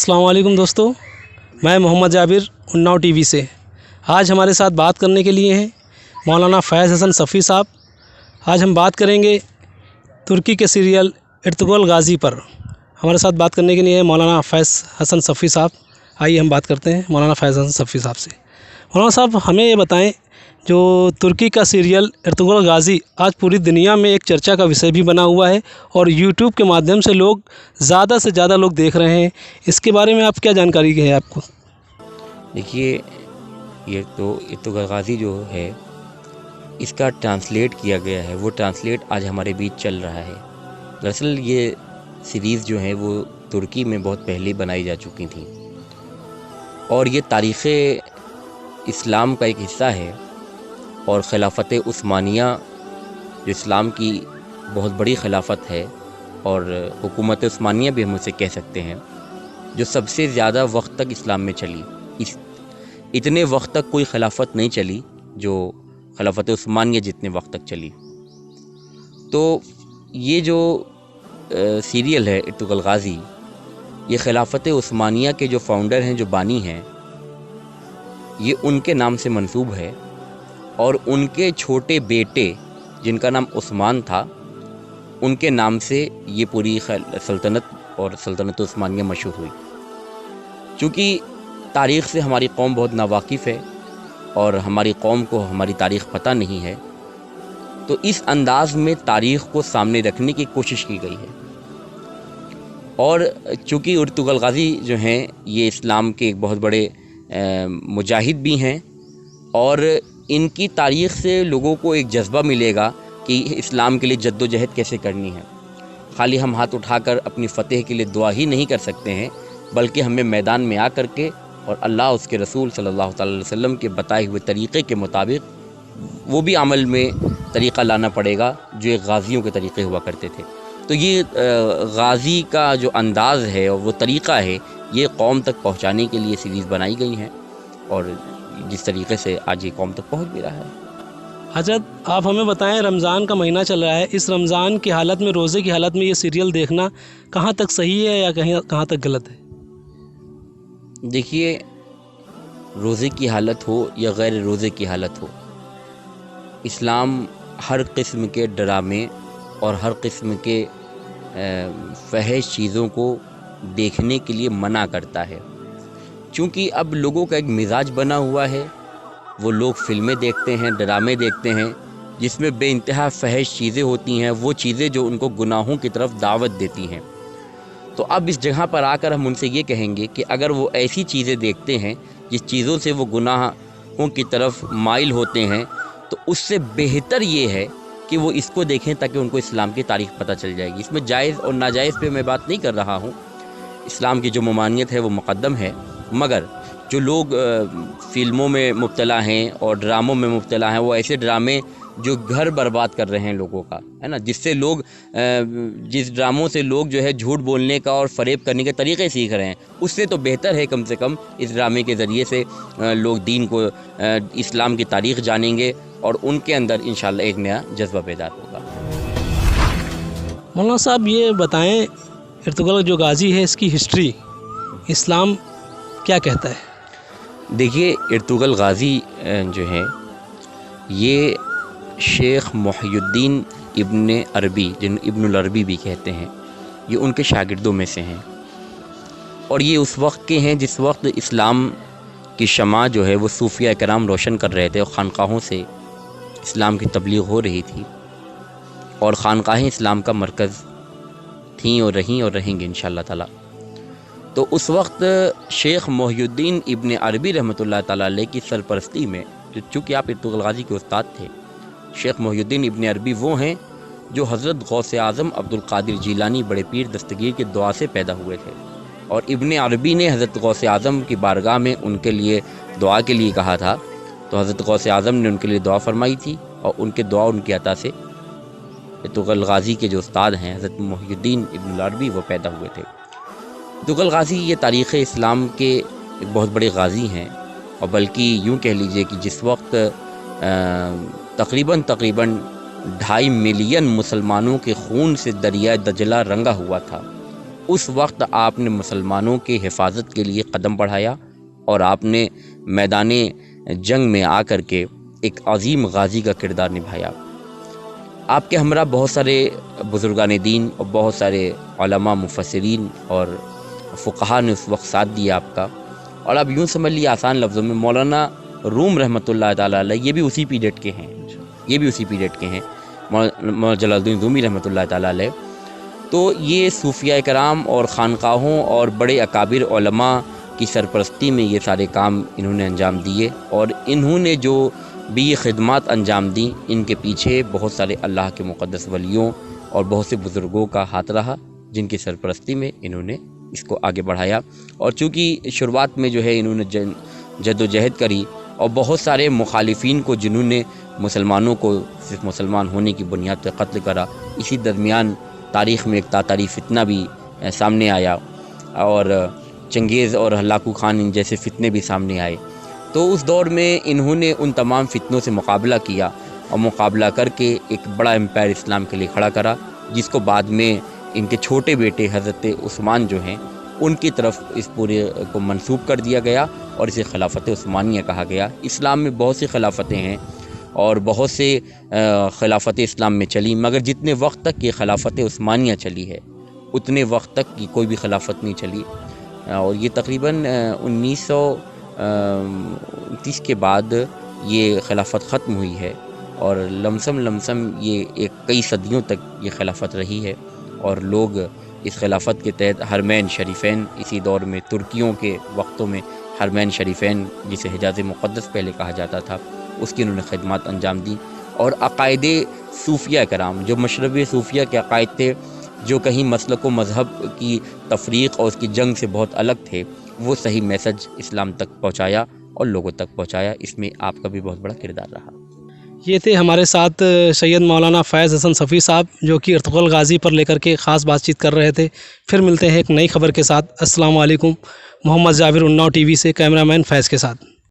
अस्सलाम वालेकुम दोस्तों, मैं मोहम्मद जाबिर उन्नाव टीवी से। आज हमारे साथ बात करने के लिए हैं मौलाना फैज़ हसन सफ़ी साहब। आज हम बात करेंगे तुर्की के सीरियल इर्तुगरुल गाज़ी पर। हमारे साथ बात करने के लिए है मौलाना फैज़ हसन सफ़ी साहब। आइए हम बात करते हैं मौलाना फैज़ हसन सफ़ी साहब से। मौलाना साहब, हमें ये बताएं, जो तुर्की का सीरियल इर्तुगरुल गाज़ी आज पूरी दुनिया में एक चर्चा का विषय भी बना हुआ है और यूट्यूब के माध्यम से लोग ज़्यादा से ज़्यादा लोग देख रहे हैं, इसके बारे में आप क्या जानकारी है आपको? देखिए, ये तो इर्तुगरुल गाज़ी जो है, इसका ट्रांसलेट किया गया है। वो ट्रांसलेट आज हमारे बीच चल रहा है। दरअसल ये सीरीज़ जो है वो तुर्की में बहुत पहले बनाई जा चुकी थी और ये तारीख़ इस्लाम का एक हिस्सा है। और खिलाफत उस्मानिया जो इस्लाम की बहुत बड़ी खिलाफत है और हुकूमत उस्मानिया भी हम उसे कह सकते हैं, जो सबसे ज़्यादा वक्त तक इस्लाम में चली। इतने वक्त तक कोई खिलाफत नहीं चली जो खिलाफत उस्मानिया जितने वक्त तक चली। तो ये जो सीरियल है इर्तुगरुल गाज़ी, ये खिलाफत उस्मानिया के जो फाउंडर हैं, जो बानी हैं, ये उनके नाम से मंसूब है और उनके छोटे बेटे जिनका नाम उस्मान था, उनके नाम से ये पूरी सल्तनत और सल्तनत उस्मानिया मशहूर हुई। चूँकि तारीख़ से हमारी कौम बहुत नावाकिफ़ है और हमारी कौम को हमारी तारीख़ पता नहीं है, तो इस अंदाज़ में तारीख़ को सामने रखने की कोशिश की गई है। और चूँकि इर्तुगरुल गाज़ी जो हैं, ये इस्लाम के एक बहुत बड़े मुजाहिद भी हैं और इनकी तारीख़ से लोगों को एक जज्बा मिलेगा कि इस्लाम के लिए जद्दोजहद कैसे करनी है। खाली हम हाथ उठाकर अपनी फ़तेह के लिए दुआ ही नहीं कर सकते हैं, बल्कि हमें मैदान में आ कर के और अल्लाह उसके रसूल सल्लल्लाहु अलैहि वसल्लम के बताए हुए तरीक़े के मुताबिक वो भी अमल में तरीक़ा लाना पड़ेगा जो एक गाज़ियों के तरीक़े हुआ करते थे। तो ये गाज़ी का जो अंदाज़ है और वो तरीक़ा है, ये कौम तक पहुँचाने के लिए सीरीज़ बनाई गई हैं और जिस तरीके से आज ये कौम तक पहुँच भी रहा है। हजरत, आप हमें बताएं, रमज़ान का महीना चल रहा है, इस रमज़ान की हालत में, रोज़े की हालत में ये सीरियल देखना कहाँ तक सही है या कहाँ तक गलत है? देखिए, रोज़े की हालत हो या गैर रोज़े की हालत हो, इस्लाम हर किस्म के ड्रामे और हर किस्म के फहश चीज़ों को देखने के लिए मना करता है। चूँकि अब लोगों का एक मिजाज बना हुआ है, वो लोग फ़िल्में देखते हैं, ड्रामे देखते हैं जिसमें बेइंतहा फहश चीज़ें होती हैं, वो चीज़ें जो उनको गुनाहों की तरफ दावत देती हैं। तो अब इस जगह पर आकर हम उनसे ये कहेंगे कि अगर वो ऐसी चीज़ें देखते हैं जिस चीज़ों से वो गुनाहों की तरफ माइल होते हैं, तो उससे बेहतर ये है कि वो इसको देखें ताकि उनको इस्लाम की तारीख़ पता चल जाएगी। इसमें जायज़ और नाजायज़ पे मैं बात नहीं कर रहा हूँ। इस्लाम की जो ममानियत है वो मुक़द्दम है, मगर जो लोग फ़िल्मों में मुब्तला हैं और ड्रामों में मुब्तला हैं, वो ऐसे ड्रामे जो घर बर्बाद कर रहे हैं लोगों का, है ना, जिससे लोग जिस ड्रामों से लोग जो है झूठ बोलने का और फ़रेब करने के तरीक़े सीख रहे हैं, उससे तो बेहतर है कम से कम इस ड्रामे के ज़रिए से लोग दीन को, इस्लाम की तारीख़ जानेंगे और उनके अंदर इंशाअल्लाह एक नया जज्बा पैदा होगा। मौलाना साहब, ये बताएं, इर्तुगरुल जो गाज़ी है, इसकी हिस्ट्री इस्लाम क्या कहता है? देखिए, इर्तुगरुल गाज़ी जो है, ये शेख मोहिउद्दीन इब्न अरबी, जिन इब्नुल अरबी भी कहते हैं, ये उनके शागिर्दों में से हैं और ये उस वक्त के हैं जिस वक्त इस्लाम की शमा जो है वो सूफिया कराम रोशन कर रहे थे और ख़ानक़ाहों से इस्लाम की तबलीग हो रही थी और ख़ानक़ाहें इस्लाम का मरकज़ थीं और रहीं और रहेंगी इंशाअल्लाह ताला। तो उस वक्त शेख मोहिउद्दीन इब्न अरबी रहमतुल्लाह ताला अलैह की सरपरस्ती में, जो चूँकि आप इर्तुगरुल गाज़ी के उस्ताद थे, शेख मोहिउद्दीन इब्न अरबी वो हैं जो हज़रत गौसे आज़म अब्दुल क़ादिर जीलानी बड़े पीर दस्तगीर की दुआ से पैदा हुए थे और इब्न अरबी ने हज़रत गौसे आज़म की बारगाह में उनके लिए दुआ के लिए कहा था, तो हज़रत गौसे आज़म ने उनके लिए दुआ फरमाई थी और उनके दुआ उनकी अता से इर्तुगरुल गाज़ी के जो उस्ताद हैं हज़रत मोहिउद्दीन इब्न अरबी, वो पैदा हुए थे। इर्तुगरुल गाज़ी ये तारीख़ इस्लाम के एक बहुत बड़े गाज़ी हैं और बल्कि यूँ कह लीजिए कि जिस वक्त तकरीबन 2.5 मिलियन मुसलमानों के खून से दरिया दजला रंगा हुआ था, اس وقت آپ نے مسلمانوں کے حفاظت کے لیے قدم بڑھایا اور آپ نے میدان جنگ میں آ کر کے ایک عظیم غازی کا کردار نبھایا۔ آپ کے ہمراہ بہت سارے بزرگان دین اور بہت سارے علماء، مفسرین اور فقہا نے اس وقت ساتھ دیا آپ کا، اور اب یوں سمجھ لیے آسان لفظوں میں مولانا روم رحمۃ اللہ تعالیٰ علیہ یہ بھی اسی پیریڈ کے ہیں، مولانا جلال الدین رومی رحمۃ اللہ تعالیٰ علیہ۔ تو یہ صوفیاء کرام اور خانقاہوں اور بڑے اکابر علماء کی سرپرستی میں یہ سارے کام انہوں نے انجام دیے، اور انہوں نے جو بھی یہ خدمات انجام دیں ان کے پیچھے بہت سارے اللہ کے مقدس ولیوں اور بہت سے بزرگوں کا ہاتھ رہا، جن کی سرپرستی میں انہوں نے اس کو آگے بڑھایا۔ اور چونکہ شروعات میں جو ہے انہوں نے جد و جہد کری، اور بہت سارے مخالفین کو جنہوں نے مسلمانوں کو صرف مسلمان ہونے کی بنیاد پہ قتل کرا، اسی درمیان تاریخ میں ایک تاتاری فتنہ بھی سامنے آیا، اور چنگیز اور ہلاکو خان جیسے فتنے بھی سامنے آئے۔ تو اس دور میں انہوں نے ان تمام فتنوں سے مقابلہ کیا، اور مقابلہ کر کے ایک بڑا امپائر اسلام کے لیے کھڑا کرا، جس کو بعد میں ان کے چھوٹے بیٹے حضرت عثمان جو ہیں ان کی طرف اس پورے کو منسوب کر دیا گیا، اور اسے خلافت عثمانیہ کہا گیا۔ اسلام میں بہت سی خلافتیں ہیں اور بہت سے خلافت اسلام میں چلی، مگر جتنے وقت تک یہ خلافت عثمانیہ چلی ہے اتنے وقت تک کی کوئی بھی خلافت نہیں چلی، اور یہ تقریباً 1929 کے بعد یہ خلافت ختم ہوئی ہے، اور لمسم یہ کئی صدیوں تک یہ خلافت رہی ہے، اور لوگ اس خلافت کے تحت حرمین شریفین، اسی دور میں ترکیوں کے وقتوں میں حرمین شریفین جسے حجاز مقدس پہلے کہا جاتا تھا، اس کی انہوں نے خدمات انجام دی، اور عقائد صوفیہ کرام جو مشرب صوفیہ کے عقائد تھے، جو کہیں مسلک و مذہب کی تفریق اور اس کی جنگ سے بہت الگ تھے، وہ صحیح میسج اسلام تک پہنچایا اور لوگوں تک پہنچایا۔ اس میں آپ کا بھی بہت بڑا کردار رہا۔ یہ تھے ہمارے ساتھ سید مولانا فیض حسن صفی صاحب، جو کہ ارطغرل غازی پر لے کر کے خاص بات چیت کر رہے تھے۔ پھر ملتے ہیں ایک نئی خبر کے ساتھ۔ السلام علیکم۔ محمد جابر، اناؤ ٹی وی سے، کیمرہ مین فیض کے ساتھ۔